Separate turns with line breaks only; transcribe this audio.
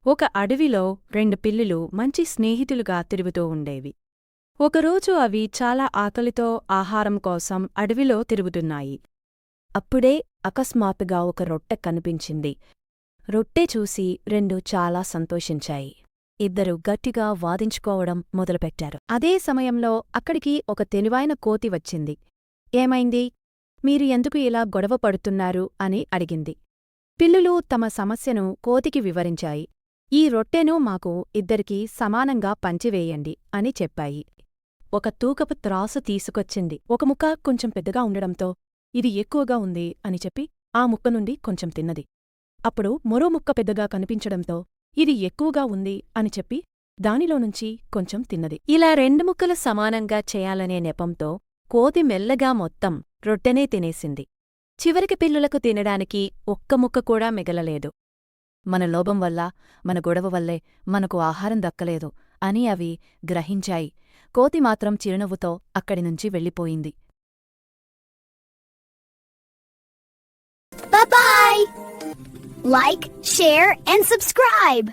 ఒక అడవిలో 2 పిల్లులు మంచి స్నేహితులుగా తిరుగుతూ ఉండేవి. ఒకరోజు అవి చాలా ఆకలితో ఆహారం కోసం అడవిలో తిరుగుతున్నాయి. అప్పుడే అకస్మాత్తుగా ఒక రొట్టె కనిపించింది. రొట్టె చూసి 2 చాలా సంతోషించాయి. ఇద్దరు గట్టిగా వాదించుకోవడం మొదలుపెట్టారు. అదే సమయంలో అక్కడికి ఒక తెలివైన కోతి వచ్చింది. ఏమైంది? మీరు ఎందుకు ఇలా గొడవ పడుతున్నారు అని అడిగింది. పిల్లులు తమ సమస్యను కోతికి వివరించాయి. ఈ రొట్టెను మాకు ఇద్దరికీ సమానంగా పంచివేయండి అని చెప్పాయి. ఒక తూకపు త్రాసు తీసుకొచ్చింది. ఒక ముక్క కొంచెం పెద్దగా ఉండడంతో ఇది ఎక్కువగా ఉంది అని చెప్పి ఆ ముక్క నుండి కొంచెం తిన్నది. అప్పుడు మరో ముక్క పెద్దగా కనిపించడంతో ఇది ఎక్కువగా ఉంది అని చెప్పి దానిలోనుంచి కొంచెం తిన్నది. ఇలా 2 ముక్కలు సమానంగా చేయాలనే నెపంతో కోతి మెల్లగా మొత్తం రొట్టెనే తినేసింది. చివరికి పిల్లులకు తినడానికి ఒక్క ముక్క కూడా మిగలలేదు. మన లోభం వల్ల, మన గొడవ వల్లే మనకు ఆహారం దక్కలేదు అని అవి గ్రహించాయి. కోతి మాత్రం చిరునవ్వుతో అక్కడినుంచి వెళ్ళిపోయింది.
Bye-bye! Like, share, and subscribe!